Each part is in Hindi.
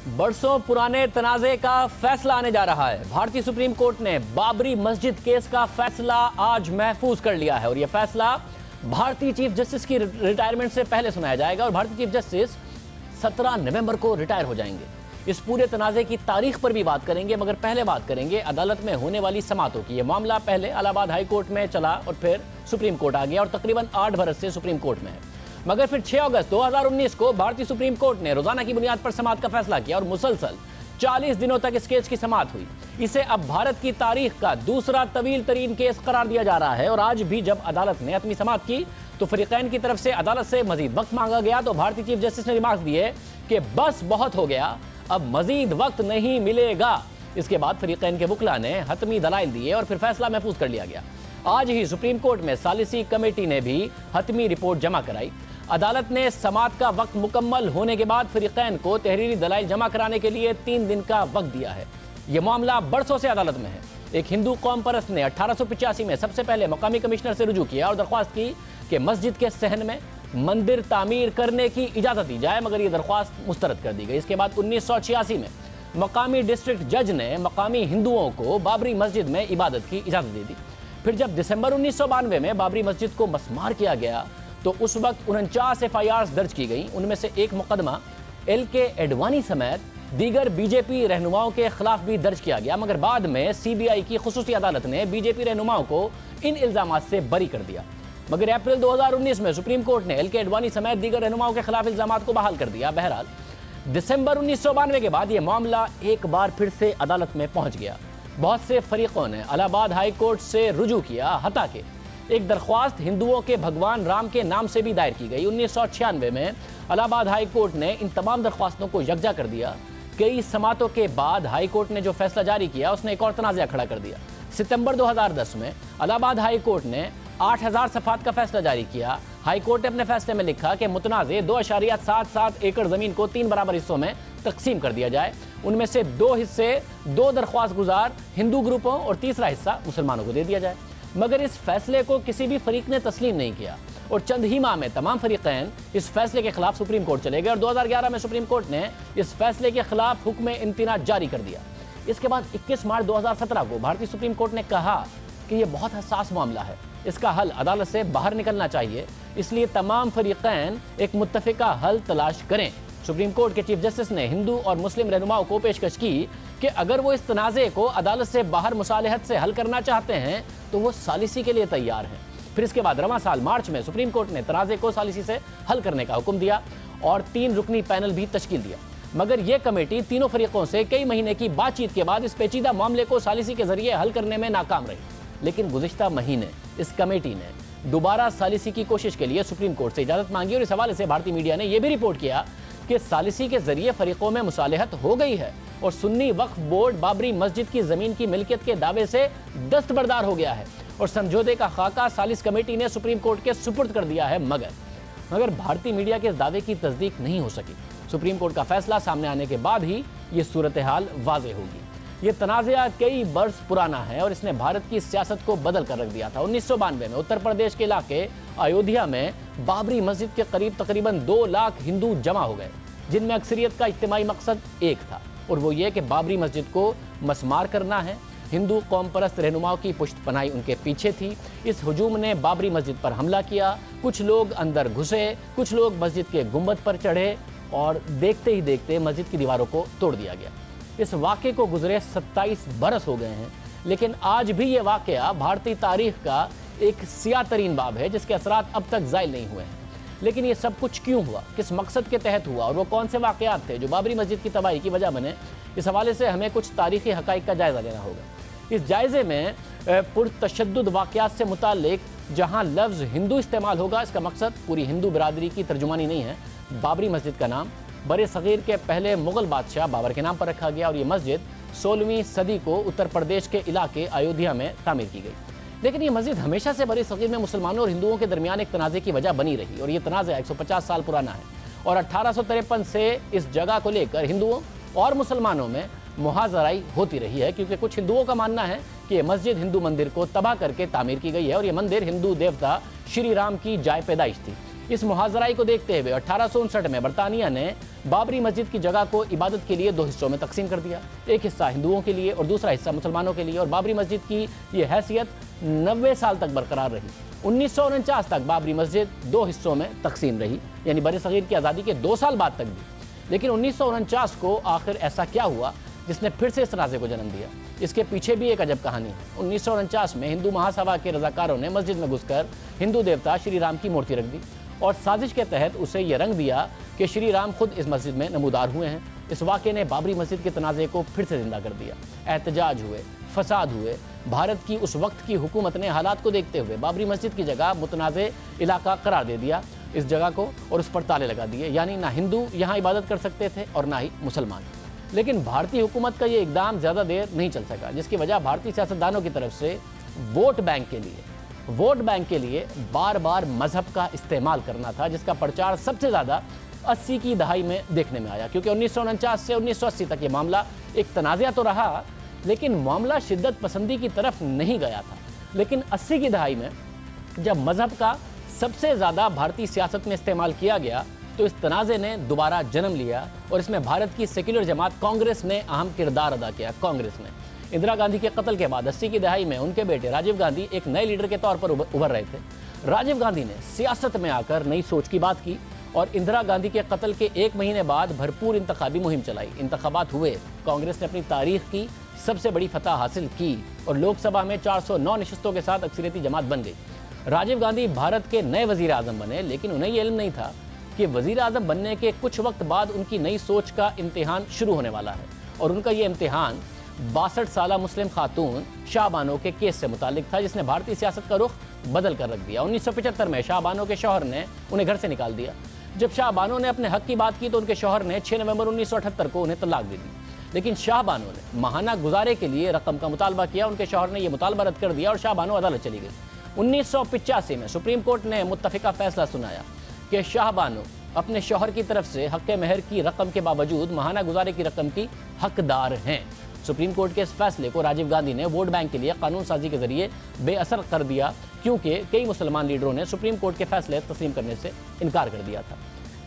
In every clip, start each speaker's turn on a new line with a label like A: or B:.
A: बरसों पुराने तनाजे का फैसला आने जा रहा है। भारतीय सुप्रीम कोर्ट ने बाबरी मस्जिद केस का फैसला आज महफूज कर लिया है और यह फैसला भारतीय चीफ जस्टिस की रिटायरमेंट से पहले सुनाया जाएगा और भारतीय चीफ जस्टिस 17 नवंबर को रिटायर हो जाएंगे। इस पूरे तनाजे की तारीख पर भी बात करेंगे, मगर पहले बात करेंगे अदालत में होने वाली समातों की। यह मामला पहले इलाहाबाद हाई कोर्ट में चला और फिर सुप्रीम कोर्ट आ गया और तकरीबन 8 बरस से सुप्रीम कोर्ट में है। मगर फिर 6 अगस्त 2019 को भारतीय सुप्रीम कोर्ट ने रोजाना की बुनियाद पर समाअत का फैसला किया और मुसलसल 40 दिनों तक इस केस की समाअत हुई। इसे अब भारत की तारीख का दूसरा तवील तरीन केस करार दिया जा रहा है और आज भी जब अदालत ने अपनी समाअत की तो फरीकैन की तरफ से अदालत से मजीद वक्त मांगा गया तो भारतीय चीफ जस्टिस ने रिमार्क्स दिए कि बस बहुत हो गया, अब मजीद वक्त नहीं मिलेगा। इसके बाद फरीकैन के वकील ने हतमी दलाइल दिए और फिर फैसला महफूज कर लिया गया। आज ही सुप्रीम कोर्ट में सालिसी कमेटी ने भी हतमी रिपोर्ट जमा कराई। अदालत ने समाअत का वक्त मुकम्मल होने के बाद फरीकैन को तहरीरी दलाइल जमा कराने के लिए 3 दिन का वक्त दिया है। यह मामला बरसों से अदालत में है। एक हिंदू कौम परस्त ने 1885 में सबसे पहले मकामी कमिश्नर से रुजू किया और दरख्वास्त की कि मस्जिद के सहन में मंदिर तामीर करने की इजाजत दी जाए, मगर यह दरख्वास्त मुस्तरद कर दी गई। इसके बाद 1986 में मकामी डिस्ट्रिक्ट जज ने मकामी हिंदुओं को बाबरी मस्जिद में इबादत की इजाजत दे दी। फिर जब दिसंबर 1992 में बाबरी मस्जिद को मस्मार किया गया तो उस वक्त 49 एफआईआर दर्ज की गई। उनमें से एक मुकदमा LK एडवाणी समेत दीगर बीजेपी रहनुमाओं के खिलाफ भी दर्ज किया गया, मगर बाद में CBI की खुसूसी अदालत ने बीजेपी रहनुमाओं को इन इल्जामात से बरी कर दिया। मगर अप्रैल 2019 में सुप्रीम कोर्ट ने LK एडवाणी समेत दीगर रहनुमाओं के खिलाफ इल्जामात को बहाल कर दिया। बहरहाल दिसंबर 1992 के बाद यह मामला एक बार फिर से अदालत में पहुंच गया। बहुत से फरीकों ने इलाहाबाद हाई कोर्ट से रुजू किया, हता के एक दरख्वास्त हिंदुओं के भगवान राम के नाम से भी दायर की गई। 1996 में इलाहाबाद हाई कोर्ट ने इन तमाम दरख्वास्तों को यकजा कर दिया। कई समातों के बाद हाई कोर्ट ने जो फैसला जारी किया उसने एक और तनाज़ा खड़ा कर दिया। सितंबर 2010 में इलाहाबाद हाई कोर्ट ने 8000 सफ़ात का फैसला जारी किया। हाई कोर्ट ने अपने फैसले में लिखा कि मुतनाज़े 2.77 एकड़ ज़मीन को 3 बराबर हिस्सों में तकसीम कर दिया जाए। उनमें से 2 हिस्से 2 दरख्वास्त गुजार हिंदू ग्रुपों और तीसरा हिस्सा मुसलमानों को दे दिया जाए। मगर इस फैसले को किसी भी फरीक ने तस्लीम नहीं किया और चंद ही माह में तमाम फरीकैन इस फैसले के खिलाफ सुप्रीम कोर्ट चले गए और 2011 में सुप्रीम कोर्ट ने इस फैसले के खिलाफ हुक्म इम्तिनाज जारी कर दिया। इसके बाद 21 मार्च 2017 को भारतीय सुप्रीम कोर्ट ने कहा कि यह बहुत हसास मामला है, इसका हल अदालत से बाहर निकलना चाहिए, इसलिए तमाम फरीकैन एक मुत्तफिका हल तलाश करें। सुप्रीम कोर्ट के चीफ जस्टिस ने हिंदू और मुस्लिम रहनुमाओं को पेशकश की कि अगर वो इस तनाज़े को अदालत से बाहर मुसालहत से हल करना चाहते हैं तो वो सालिसी के लिए तैयार हैं। फिर इसके बाद रवां साल मार्च में सुप्रीम कोर्ट ने तनाज़े को सालिसी से हल करने का हुक्म दिया और 3 रुकनी पैनल भी तश्कील दिया। मगर यह कमेटी तीनों फरीकों से कई महीने की बातचीत के बाद इस पेचीदा मामले को सालिसी के जरिए हल करने में नाकाम रही। लेकिन गुज़िश्ता महीने इस कमेटी ने दोबारा सालिसी की कोशिश के लिए सुप्रीम कोर्ट से इजाज़त मांगी और इस हवाले से भारतीय मीडिया ने यह भी रिपोर्ट किया कि सालिसी के जरिए फरीकों में मुसालहत हो गई है और सुन्नी वक्फ बोर्ड बाबरी मस्जिद की जमीन की मिल्कियत के दावे से दस्तबरदार हो गया है और समझौते का खाका सालिस कमेटी ने सुप्रीम कोर्ट के सुपुर्द कर दिया है। मगर भारतीय मीडिया के इस दावे की तस्दीक नहीं हो सकी। सुप्रीम कोर्ट का फैसला सामने आने के बाद ही ये सूरत हाल वाज़ेह होगी। ये तनाज़ा कई बरस पुराना है और इसने भारत की सियासत को बदल कर रख दिया था। 1992 में उत्तर प्रदेश के इलाके अयोध्या में बाबरी मस्जिद के करीब तकरीबन 2 लाख हिंदू जमा हो गए, जिनमें अक्सरियत का इज्तिमाई मकसद एक था और वो ये कि बाबरी मस्जिद को मस्मार करना है। हिंदू कौम परस्त रहनुमाओं की पुश्तपनाही उनके पीछे थी। इस हुजूम ने बाबरी मस्जिद पर हमला किया, कुछ लोग अंदर घुसे, कुछ लोग मस्जिद के गुंबद पर चढ़े और देखते ही देखते मस्जिद की दीवारों को तोड़ दिया गया। इस वाक़े को गुजरे 27 बरस हो गए हैं, लेकिन आज भी ये वाक़या भारतीय तारीख का एक सियाह तरीन बाब है जिसके असरात अब तक ज़ाइल नहीं हुए हैं। लेकिन ये सब कुछ क्यों हुआ, किस मकसद के तहत हुआ और वो कौन से वाक़यात थे जो बाबरी मस्जिद की तबाही की वजह बने, इस हवाले से हमें कुछ तारीख़ी हक़ाइक़ का जायज़ा लेना होगा। इस जायज़े में पुरतशद्दुद वाक़यात से मुताल्लिक जहाँ लफ्ज़ हिंदू इस्तेमाल होगा, इसका मकसद पूरी हिंदू बरादरी की तर्जुमानी नहीं है। बाबरी मस्जिद का नाम बरे सग़ीर के पहले मुग़ल बादशाह बाबर के नाम पर रखा गया और ये मस्जिद 16वीं सदी को उत्तर प्रदेश के इलाके अयोध्या में तामीर की गई। लेकिन ये मस्जिद हमेशा से बरे सग़ीर में मुसलमानों और हिंदुओं के दरमियान एक तनाज़े की वजह बनी रही और ये तनाज़ा 150 साल पुराना है और 1853 से इस जगह को लेकर हिंदुओं और मुसलमानों में मुहाज़राई होती रही है, क्योंकि कुछ हिंदुओं का मानना है कि यह मस्जिद हिंदू मंदिर को तबाह करके तामीर की गई है और यह मंदिर हिंदू देवता श्री राम की जाय पैदाइश थी। इस मुहाजराई को देखते हुए 1859 में बरतानिया ने बाबरी मस्जिद की जगह को इबादत के लिए 2 हिस्सों में तकसीम कर दिया, एक हिस्सा हिंदुओं के लिए और दूसरा हिस्सा मुसलमानों के लिए, और बाबरी मस्जिद की ये हैसियत 90 साल तक बरकरार रही। 1949 तक बाबरी मस्जिद 2 हिस्सों में तकसीम रही, यानी बरसगीर की आज़ादी के 2 साल बाद तक भी। लेकिन 1949 को आखिर ऐसा क्या हुआ जिसने फिर से इस तनाज़े को जन्म दिया? इसके पीछे भी एक अजब कहानी है। 1949 में हिंदू महासभा के रजाकारों ने मस्जिद में घुसकर हिंदू देवता श्री राम की मूर्ति रख दी और साजिश के तहत उसे यह रंग दिया कि श्री राम खुद इस मस्जिद में नमूदार हुए हैं। इस वाक़े ने बाबरी मस्जिद के तनाज़े को फिर से जिंदा कर दिया। एहतजाज हुए, फसाद हुए। भारत की उस वक्त की हुकूमत ने हालात को देखते हुए बाबरी मस्जिद की जगह मुतनाज़े इलाका करार दे दिया इस जगह को, और उस पर ताले लगा दिए, यानी ना हिंदू यहाँ इबादत कर सकते थे और ना ही मुसलमान। लेकिन भारतीय हुकूमत का ये इकदाम ज़्यादा देर नहीं चल सका, जिसकी वजह भारतीय सियासतदानों की तरफ से वोट बैंक के लिए बार बार मजहब का इस्तेमाल करना था, जिसका प्रचार सबसे ज़्यादा 80 की दहाई में देखने में आया। क्योंकि 1949 से 1980 तक ये मामला एक तनाज़ा तो रहा, लेकिन मामला शिद्दत पसंदी की तरफ नहीं गया था। लेकिन 80 की दहाई में जब मजहब का सबसे ज़्यादा भारतीय सियासत में इस्तेमाल किया गया तो इस तनाज़े ने दोबारा जन्म लिया, और इसमें भारत की सेक्युलर जमात कांग्रेस ने अहम किरदार अदा किया। कांग्रेस ने इंदिरा गांधी के कत्ल के बाद 80 की दहाई में उनके बेटे राजीव गांधी एक नए लीडर के तौर पर उभर रहे थे। राजीव गांधी ने सियासत में आकर नई सोच की बात की और इंदिरा गांधी के कत्ल के 1 महीने बाद भरपूर इंतखाबी मुहिम चलाई। इंतखाबात हुए, कांग्रेस ने अपनी तारीख की सबसे बड़ी फतह हासिल की और लोकसभा में 409 नशिस्तों के साथ अक्सरियती जमात बन गई। राजीव गांधी भारत के नए वजीर आजम बने, लेकिन उन्हें यह इल्म नहीं था कि वजीर आजम बनने के कुछ वक्त बाद उनकी नई सोच का इम्तिहान शुरू होने वाला है। और उनका ये इम्तिहान 62 साला मुस्लिम खातून शाह बानो के केस से मुतालिक था, जिसने भारतीय सियासत का रुख बदल कर रख दिया। 1975 में शाह बानो के शौहर ने उन्हें घर से निकाल दिया। जब शाह बानो ने अपने हक की बात की तो उनके शौहर ने 6 नवंबर 1978 को उन्हें तलाक दे दी। लेकिन शाह बानो ने माहाना गुजारे के लिए रकम का मुतालबा किया। उनके शौहर ने यह मुतालबा रद्द कर दिया और शाह बानो अदालत चली गई। 1985 में सुप्रीम कोर्ट ने मुत्तफिका फैसला सुनाया कि शाह बानो अपने शौहर की तरफ से हक महर की रकम के बावजूद माहाना गुजारे की रकम की हकदार हैं। सुप्रीम कोर्ट के इस फैसले को राजीव गांधी ने वोट बैंक के लिए कानून साजी के जरिए बेअसर कर दिया, क्योंकि कई मुसलमान लीडरों ने सुप्रीम कोर्ट के फैसले तस्लीम करने से इनकार कर दिया था।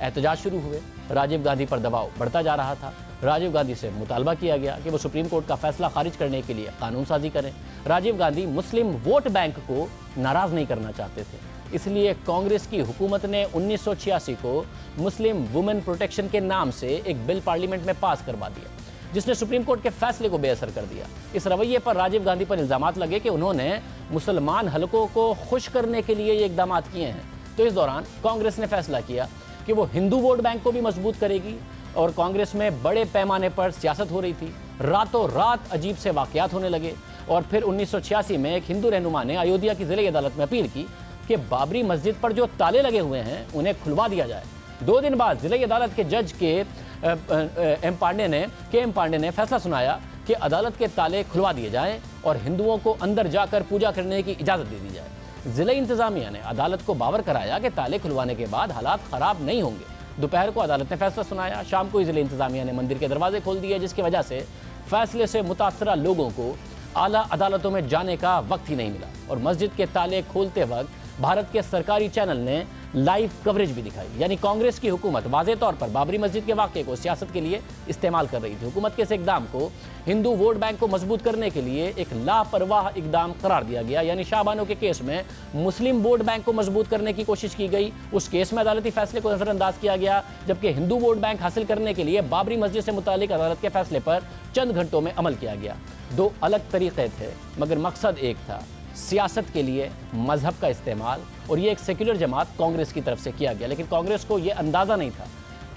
A: एहतजाज शुरू हुए, राजीव गांधी पर दबाव बढ़ता जा रहा था। राजीव गांधी से मुतालबा किया गया कि वो सुप्रीम कोर्ट का फैसला खारिज करने के लिए कानून साजी करें। राजीव गांधी मुस्लिम वोट बैंक को नाराज नहीं करना चाहते थे, इसलिए कांग्रेस की हुकूमत ने 1986 को मुस्लिम वुमेन प्रोटेक्शन के नाम से एक बिल पार्लियामेंट में पास करवा दिया, जिसने सुप्रीम कोर्ट के फैसले को बेअसर कर दिया। इस रवैये पर राजीव गांधी पर इल्जामात लगे कि उन्होंने मुसलमान हलकों को खुश करने के लिए ये इकदाम किए हैं। तो इस दौरान कांग्रेस ने फैसला किया कि वो हिंदू वोट बैंक को भी मजबूत करेगी, और कांग्रेस में बड़े पैमाने पर सियासत हो रही थी। रातों रात अजीब से वाकयात होने लगे, और फिर 1986 में एक हिंदू रहनुमा ने अयोध्या की जिले अदालत में अपील की कि बाबरी मस्जिद पर जो ताले लगे हुए हैं उन्हें खुलवा दिया जाए। 2 दिन बाद जिले अदालत के जज के एम पांडे ने फैसला सुनाया कि अदालत के ताले खुलवा दिए जाएं और हिंदुओं को अंदर जाकर पूजा करने की इजाज़त दे दी जाए। जिले इंतजामिया ने अदालत को बावर कराया कि ताले खुलवाने के बाद हालात ख़राब नहीं होंगे। दोपहर को अदालत ने फैसला सुनाया। शाम को जिले इंतजामिया ने मंदिर के दरवाजे खोल दिए, जिसकी वजह से फैसले से मुतासरा लोगों को आला अदालतों में जाने का वक्त ही नहीं मिला, और मस्जिद के ताले खोलते वक्त भारत के सरकारी चैनल ने लाइव कवरेज भी दिखाई। यानी कांग्रेस की हुकूमत वाज़े तौर पर बाबरी मस्जिद के वाक़े को सियासत के लिए इस्तेमाल कर रही थी। हुकूमत के इस इकदाम को हिंदू वोट बैंक को मजबूत करने के लिए एक लापरवाह इकदाम करार दिया गया। यानी शाह बानो के केस में मुस्लिम वोट बैंक को मजबूत करने की कोशिश की गई, उस केस में अदालती फैसले को नजरअंदाज किया गया, जबकि हिंदू वोट बैंक हासिल करने के लिए बाबरी मस्जिद से मुतालिक अदालत के फैसले पर चंद घंटों में अमल किया गया। 2 अलग तरीके थे, मगर मकसद एक था, सियासत के लिए मजहब का इस्तेमाल, और ये एक सेक्युलर जमात कांग्रेस की तरफ से किया गया। लेकिन कांग्रेस को ये अंदाज़ा नहीं था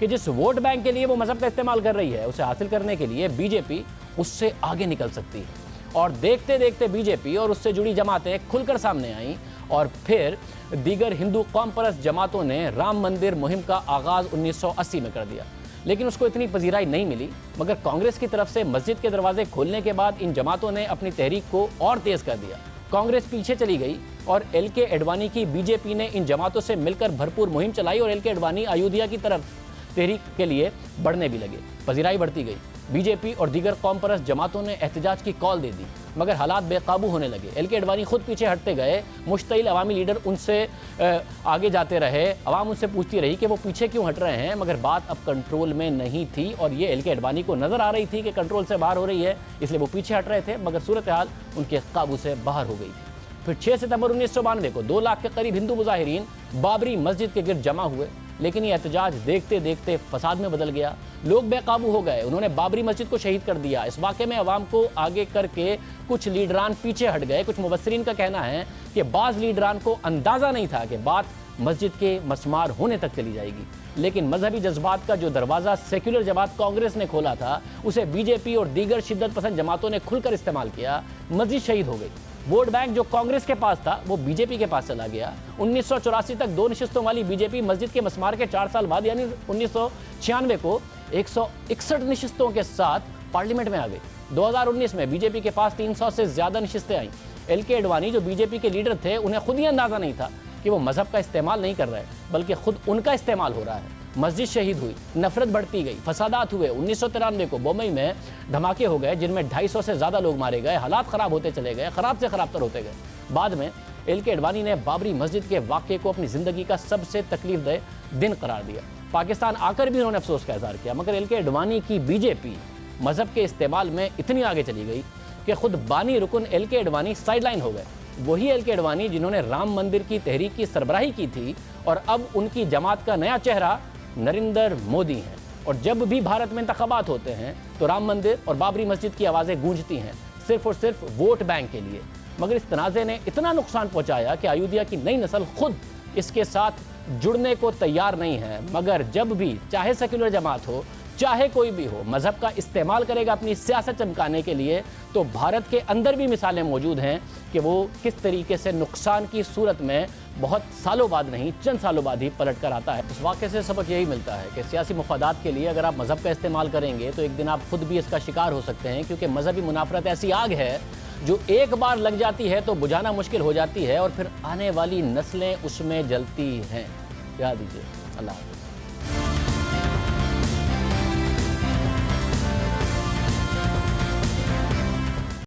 A: कि जिस वोट बैंक के लिए वो मजहब का इस्तेमाल कर रही है, उसे हासिल करने के लिए बीजेपी उससे आगे निकल सकती है। और देखते देखते बीजेपी और उससे जुड़ी जमातें खुलकर सामने आईं, और फिर दीगर हिंदू कौम परस्त जमातों ने राम मंदिर मुहिम का आगाज़ 1980 में कर दिया। लेकिन उसको इतनी पजीराई नहीं मिली, मगर कांग्रेस की तरफ से मस्जिद के दरवाजे खोलने के बाद इन जमातों ने अपनी तहरीक को और तेज़ कर दिया। कांग्रेस पीछे चली गई और एल.के. एडवाणी की बीजेपी ने इन जमातों से मिलकर भरपूर मुहिम चलाई, और एल.के. एडवाणी अयोध्या की तरफ तहरीक के लिए बढ़ने भी लगे। पजीराई बढ़ती गई। बीजेपी और दीगर कौम परस्त जमातों ने एहतजाज की कॉल दे दी। मगर हालात बेकाबू होने लगे। एल के अडवाणी खुद पीछे हटते गए, मुश्तइल अवामी लीडर उनसे आगे जाते रहे। अवाम उनसे पूछती रही कि वो पीछे क्यों हट रहे हैं, मगर बात अब कंट्रोल में नहीं थी और ये एल के अडवाणी को नजर आ रही थी कि कंट्रोल से बाहर हो रही है, इसलिए वो पीछे हट रहे थे, मगर सूरत हाल उनके काबू से बाहर हो गई थी। फिर 6 सितंबर 1992 को 2 लाख के करीब हिंदू मुजाहिरीन बाबरी मस्जिद के गिर्द जमा हुए, लेकिन ये एहतजाज देखते देखते फसाद में बदल गया। लोग बेकाबू हो गए, उन्होंने बाबरी मस्जिद को शहीद कर दिया। इस वाक़े में अवाम को आगे करके कुछ लीडरान पीछे हट गए। कुछ मुबस्सिरीन का कहना है कि बाज़ लीडरान को अंदाज़ा नहीं था कि बात मस्जिद के मस्मार होने तक चली जाएगी, लेकिन मजहबी जज्बात का जो दरवाज़ा सेक्युलर जमात कांग्रेस ने खोला था, उसे बीजेपी और दीगर शिद्दत पसंद जमातों ने खुलकर इस्तेमाल किया। मस्जिद शहीद हो गई। वोट बैंक जो कांग्रेस के पास था वो बीजेपी के पास चला गया। 1984 तक 2 निशिस्तों वाली बीजेपी मस्जिद के मस्मार के 4 साल बाद यानी 1996 को 161 निशिस्तों के साथ पार्लियामेंट में आ गई। 2019 में बीजेपी के पास 300 से ज्यादा निशिस्तें आईं। एल के अडवाणी जो बीजेपी के लीडर थे, उन्हें खुद ही अंदाजा नहीं था कि वो मजहब का इस्तेमाल नहीं कर रहे, बल्कि खुद उनका इस्तेमाल हो रहा है। मस्जिद शहीद हुई, नफरत बढ़ती गई, फसादात हुए। 1993 को बम्बई में धमाके हो गए, जिनमें 250 से ज़्यादा लोग मारे गए। हालात ख़राब होते चले गए, ख़राब से ख़राब तर होते गए। बाद में एल के अडवाणी ने बाबरी मस्जिद के वाक़े को अपनी ज़िंदगी का सबसे तकलीफदेह दिन करार दिया। पाकिस्तान आकर भी उन्होंने अफसोस का इज़हार किया, मगर एल के अडवाणी की बीजेपी मजहब के इस्तेमाल में इतनी आगे चली गई कि खुद बानी रुकन एल के अडवाणी साइडलाइन हो गए। वही एल के अडवाणी जिन्होंने राम मंदिर की तहरीक की सरबराही की थी, और अब उनकी जमात का नया चेहरा नरेंद्र मोदी हैं। और जब भी भारत में इंतखाबात होते हैं तो राम मंदिर और बाबरी मस्जिद की आवाज़ें गूंजती हैं, सिर्फ और सिर्फ वोट बैंक के लिए। मगर इस तनाज़े ने इतना नुकसान पहुंचाया कि अयोध्या की नई नस्ल खुद इसके साथ जुड़ने को तैयार नहीं है। मगर जब भी चाहे सेक्युलर जमात हो, चाहे कोई भी हो, मजहब का इस्तेमाल करेगा अपनी सियासत चमकाने के लिए, तो भारत के अंदर भी मिसालें मौजूद हैं कि वो किस तरीके से नुकसान की सूरत में बहुत सालों बाद नहीं, चंद सालों बाद ही पलट कर आता है। इस वाक़े से सबक यही मिलता है कि सियासी मफादात के लिए अगर आप मजहब का इस्तेमाल करेंगे तो एक दिन आप खुद भी इसका शिकार हो सकते हैं, क्योंकि मजहबी मुनाफरत ऐसी आग है जो एक बार लग जाती है तो बुझाना मुश्किल हो जाती है, और फिर आने वाली नस्लें उसमें जलती हैं। याद दीजिए। अल्लाह हाफ़िज़।